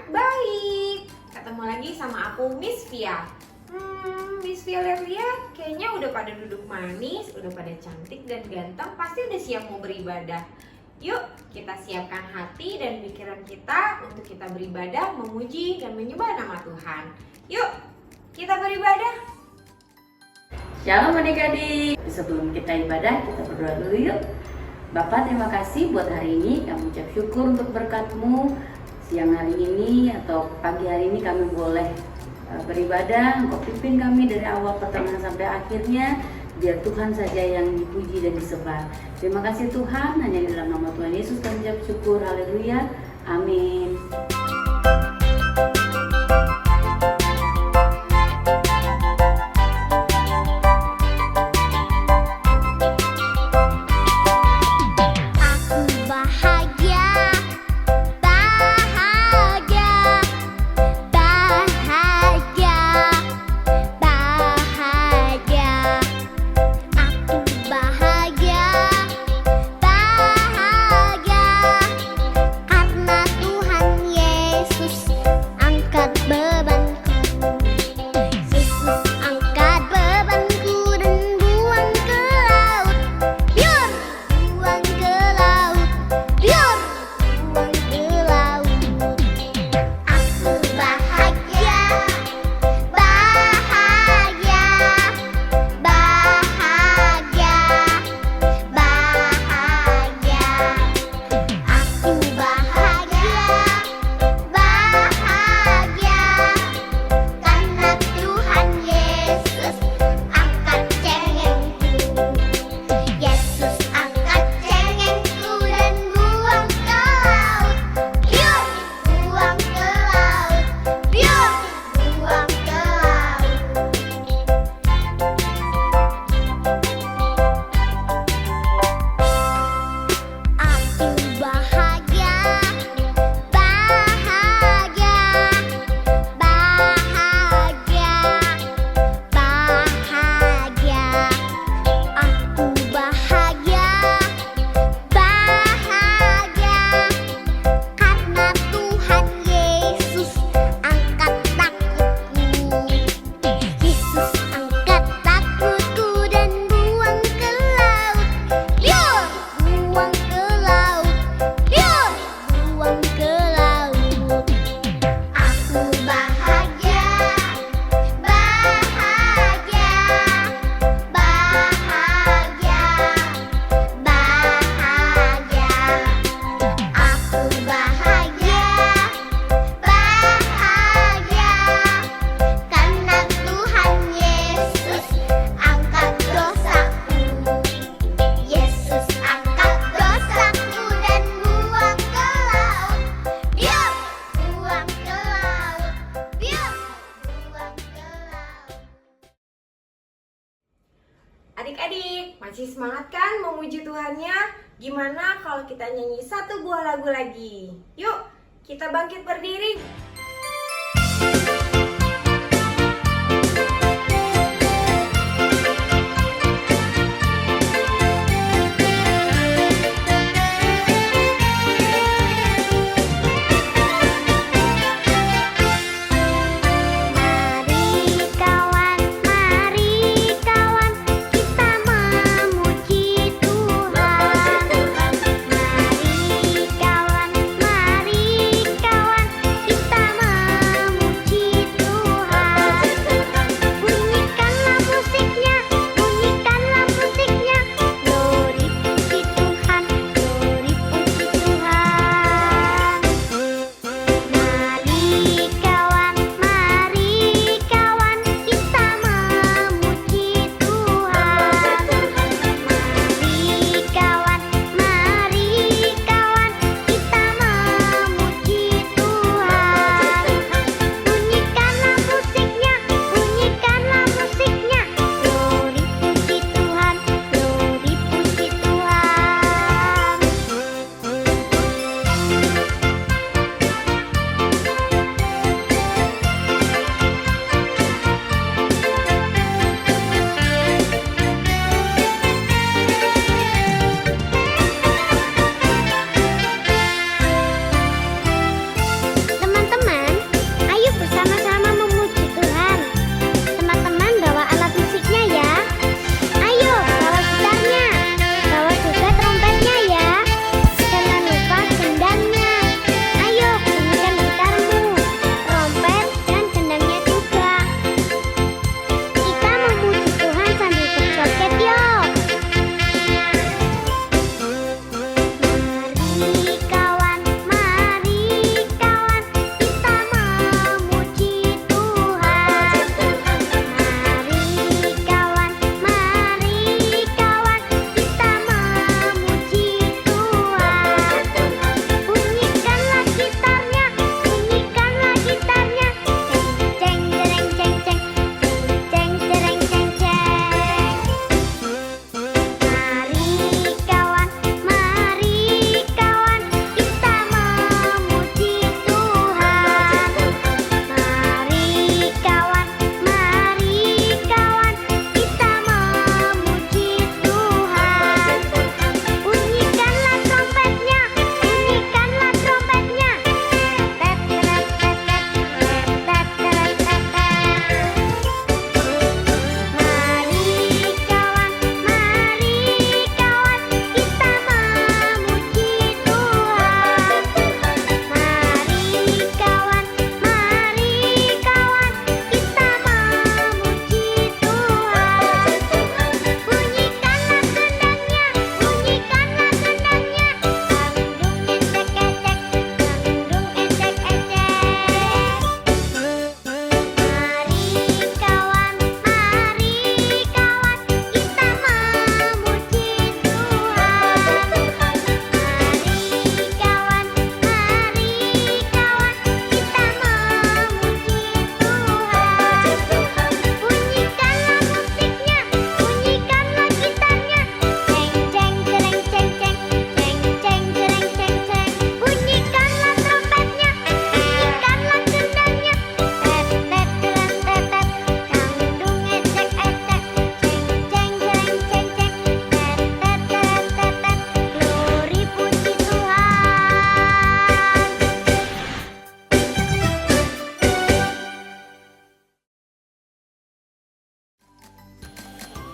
Baik, ketemu lagi sama aku Miss Via. Miss Via lihat-lihat kayaknya udah pada duduk manis, udah pada cantik dan ganteng, pasti udah siap mau beribadah. Yuk, kita siapkan hati dan pikiran kita untuk kita beribadah, memuji dan menyembah nama Tuhan. Yuk, kita beribadah. Shalom adik-adik. Sebelum kita ibadah, kita berdoa dulu yuk. Bapak, terima kasih buat hari ini. Kami ucap syukur untuk berkat-Mu. Siang hari ini atau pagi hari ini kami boleh beribadah. Engkau pimpin kami dari awal pertengahan sampai akhirnya. Biar Tuhan saja yang dipuji dan disembah. Terima kasih Tuhan. Hanya di dalam nama Tuhan Yesus kami ucap syukur. Haleluya. Amin. Adik-adik, masih semangat kan memuji Tuhannya? Gimana kalau kita nyanyi satu buah lagu lagi? Yuk, kita bangkit berdiri. Mari kawan, kita memuji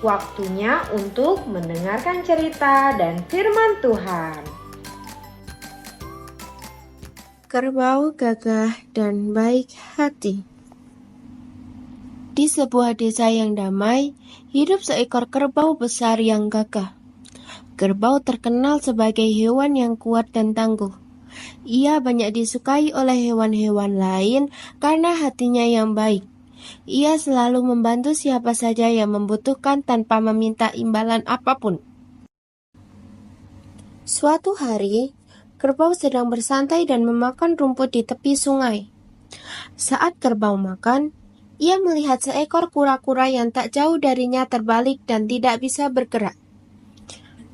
Waktunya untuk mendengarkan cerita dan firman Tuhan. Kerbau gagah dan baik hati. Di sebuah desa yang damai, hidup seekor kerbau besar yang gagah. Kerbau terkenal sebagai hewan yang kuat dan tangguh. Ia banyak disukai oleh hewan-hewan lain karena hatinya yang baik. Ia selalu membantu siapa saja yang membutuhkan tanpa meminta imbalan apapun. Suatu hari, kerbau sedang bersantai dan memakan rumput di tepi sungai. Saat kerbau makan, ia melihat seekor kura-kura yang tak jauh darinya terbalik dan tidak bisa bergerak.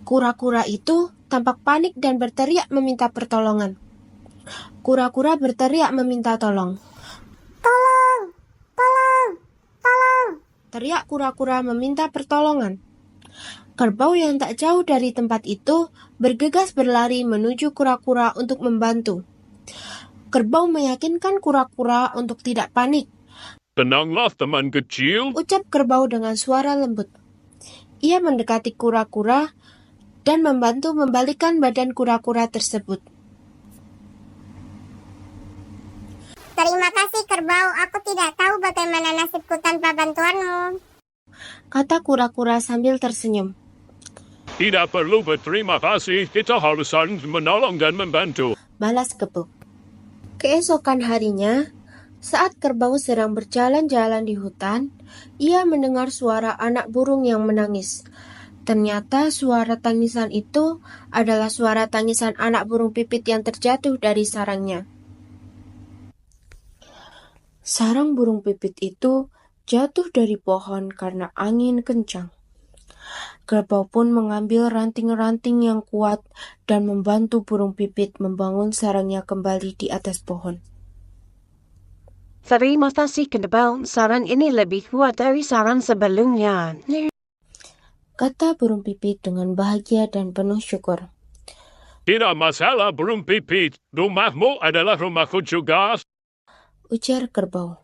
Kura-kura itu tampak panik dan berteriak meminta pertolongan. Kura-kura berteriak meminta tolong. "Tolong! Tolong! Tolong!" teriak kura-kura meminta pertolongan. Kerbau yang tak jauh dari tempat itu bergegas berlari menuju kura-kura untuk membantu. Kerbau meyakinkan kura-kura untuk tidak panik. "Tenanglah teman kecil, Ucap kerbau dengan suara lembut. Ia mendekati kura-kura dan membantu membalikkan badan kura-kura tersebut. Terima kasih kerbau, aku tidak tahu bagaimana nasibku tanpa bantuanmu. Kata kura-kura sambil tersenyum. tidak perlu berterima kasih, kita harus saling menolong dan membantu." Balas kebo. Keesokan harinya, saat kerbau sedang berjalan-jalan di hutan, ia mendengar suara anak burung yang menangis. Ternyata suara tangisan itu adalah suara tangisan anak burung pipit yang terjatuh dari sarangnya. Sarang burung pipit itu jatuh dari pohon karena angin kencang. Kerbau pun mengambil ranting-ranting yang kuat dan membantu burung pipit membangun sarangnya kembali di atas pohon. Terima kasih kerbau, saran ini lebih kuat dari saran sebelumnya. Kata burung pipit dengan bahagia dan penuh syukur. "Tidak masalah burung pipit, rumahmu adalah rumahku juga." Ujar kerbau.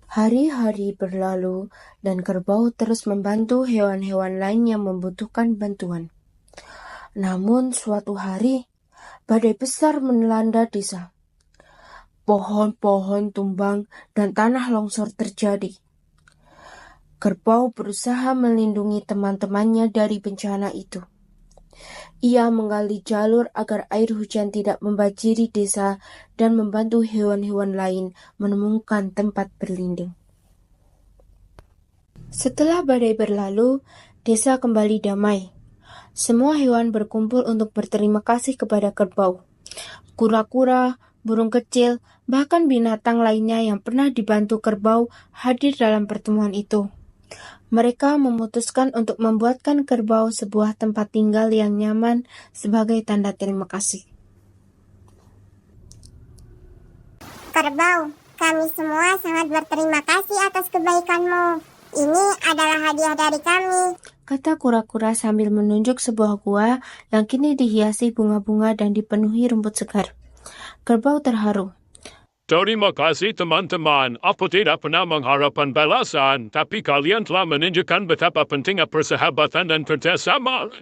Hari-hari berlalu dan kerbau terus membantu hewan-hewan lain yang membutuhkan bantuan. Namun suatu hari, badai besar melanda desa. Pohon-pohon tumbang dan tanah longsor terjadi. Kerbau berusaha melindungi teman-temannya dari bencana itu. Ia menggali jalur agar air hujan tidak membanjiri desa dan membantu hewan-hewan lain menemukan tempat berlindung. Setelah badai berlalu, desa kembali damai. Semua hewan berkumpul untuk berterima kasih kepada kerbau. Kura-kura, burung kecil, bahkan binatang lainnya yang pernah dibantu kerbau hadir dalam pertemuan itu. Mereka memutuskan untuk membuatkan kerbau sebuah tempat tinggal yang nyaman sebagai tanda terima kasih. Kerbau, kami semua sangat berterima kasih atas kebaikanmu. Ini adalah hadiah dari kami. Kata kura-kura sambil menunjuk sebuah gua yang kini dihiasi bunga-bunga dan dipenuhi rumput segar. Kerbau terharu. "Terima kasih teman-teman, aku tidak pernah mengharapkan balasan, tapi kalian telah menunjukkan betapa pentingnya persahabatan dan kerjasama."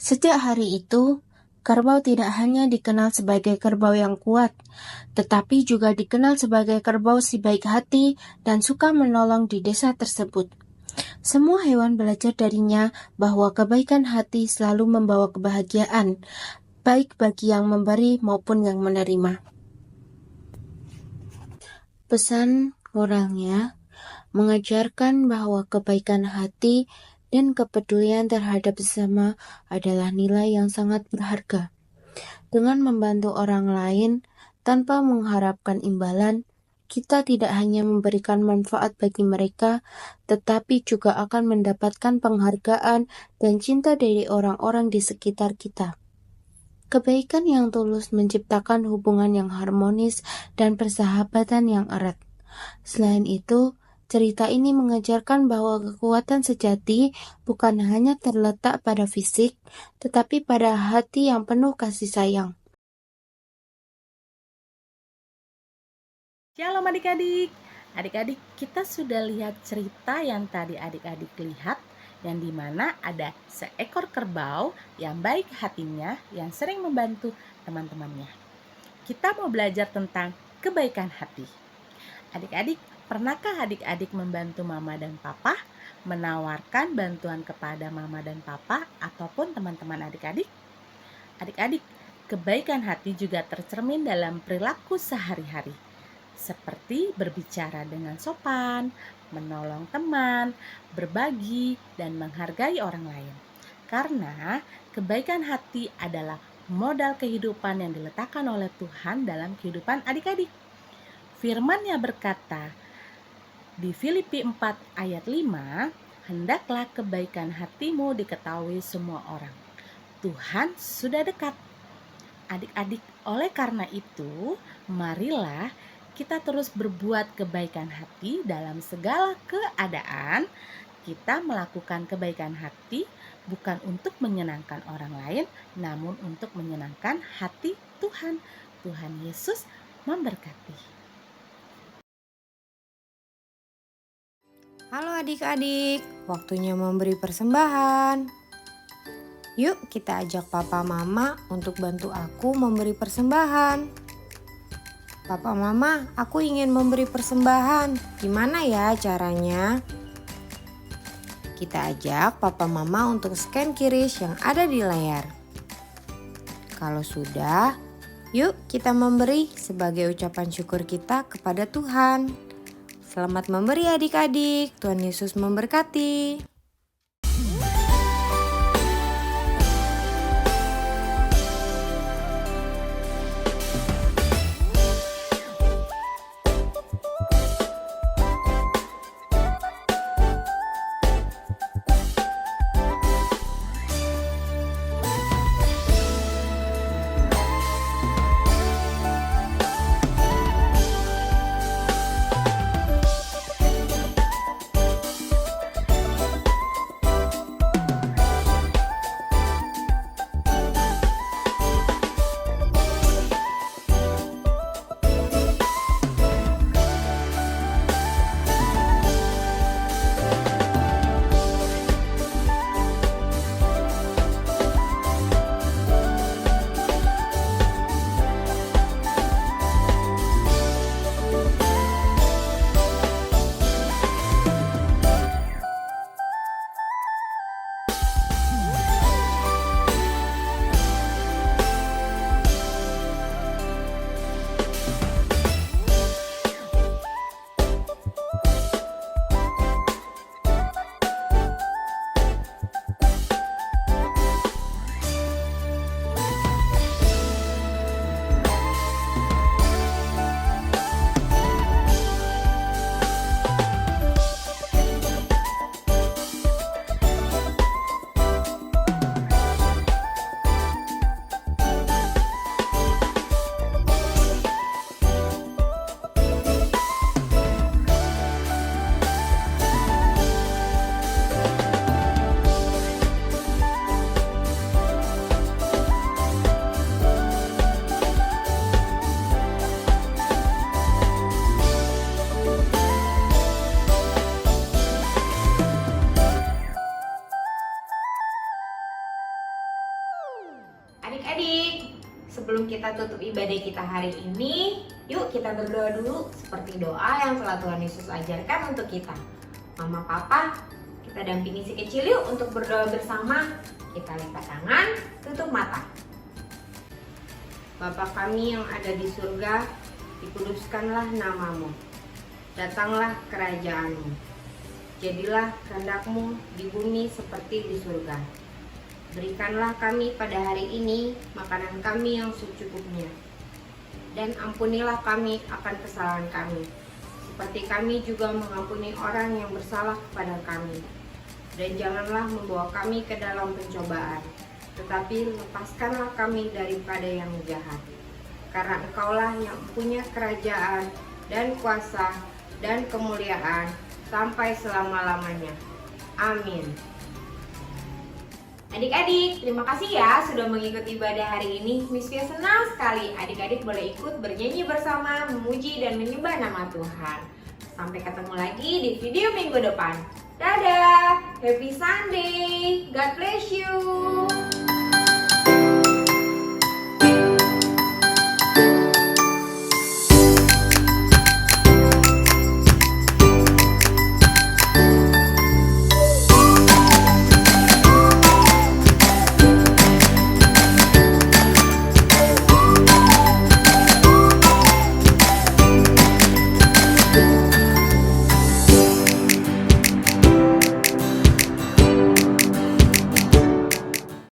Sejak hari itu, kerbau tidak hanya dikenal sebagai kerbau yang kuat, tetapi juga dikenal sebagai kerbau si baik hati dan suka menolong di desa tersebut. Semua hewan belajar darinya bahwa kebaikan hati selalu membawa kebahagiaan, baik bagi yang memberi maupun yang menerima. Pesan moralnya mengajarkan bahwa kebaikan hati dan kepedulian terhadap sesama adalah nilai yang sangat berharga. Dengan membantu orang lain tanpa mengharapkan imbalan, kita tidak hanya memberikan manfaat bagi mereka, tetapi juga akan mendapatkan penghargaan dan cinta dari orang-orang di sekitar kita. Kebaikan yang tulus menciptakan hubungan yang harmonis dan persahabatan yang erat. Selain itu, cerita ini mengajarkan bahwa kekuatan sejati bukan hanya terletak pada fisik, tetapi pada hati yang penuh kasih sayang. Shalom adik-adik, Adik-adik, kita sudah lihat cerita yang tadi adik-adik lihat, yang dimana ada seekor kerbau yang baik hatinya, yang sering membantu teman-temannya. Kita mau belajar tentang kebaikan hati. Adik-adik, pernahkah adik-adik membantu mama dan papa, menawarkan bantuan kepada mama dan papa, ataupun teman-teman adik-adik? Adik-adik, kebaikan hati juga tercermin dalam perilaku sehari-hari, seperti berbicara dengan sopan, menolong teman, berbagi, dan menghargai orang lain. Karena kebaikan hati adalah modal kehidupan yang diletakkan oleh Tuhan dalam kehidupan adik-adik. Firman-Nya berkata di Filipi 4 ayat 5, hendaklah kebaikan hatimu diketahui semua orang. Tuhan sudah dekat. Adik-adik, oleh karena itu, marilah kita terus berbuat kebaikan hati dalam segala keadaan. Kita melakukan kebaikan hati bukan untuk menyenangkan orang lain, namun untuk menyenangkan hati Tuhan. Tuhan Yesus memberkati. Halo adik-adik, waktunya memberi persembahan. Yuk kita ajak papa mama untuk bantu aku memberi persembahan. Papa mama, aku ingin memberi persembahan. Gimana ya caranya? Kita ajak papa mama untuk scan QRIS yang ada di layar. Kalau sudah, yuk kita memberi sebagai ucapan syukur kita kepada Tuhan. Selamat memberi adik-adik, Tuhan Yesus memberkati. Adik-adik, sebelum kita tutup ibadah kita hari ini, yuk kita berdoa dulu seperti doa yang telah Tuhan Yesus ajarkan untuk kita. Mama, Papa, kita dampingi si kecil yuk untuk berdoa bersama. Kita lipat tangan, tutup mata. Bapa kami yang ada di surga, dikuduskanlah namamu. Datanglah kerajaanmu. Jadilah kehendak-Mu di bumi seperti di surga. Berikanlah kami pada hari ini makanan kami yang secukupnya. Dan ampunilah kami akan kesalahan kami, seperti kami juga mengampuni orang yang bersalah kepada kami. Dan janganlah membawa kami ke dalam pencobaan, tetapi lepaskanlah kami daripada yang jahat. Karena Engkaulah yang punya kerajaan dan kuasa dan kemuliaan sampai selama-lamanya. Amin. Adik-adik, terima kasih ya sudah mengikuti ibadah hari ini. Miss Fia senang sekali adik-adik boleh ikut bernyanyi bersama, memuji dan menyembah nama Tuhan. Sampai ketemu lagi di video minggu depan. Dadah, happy Sunday, God bless you.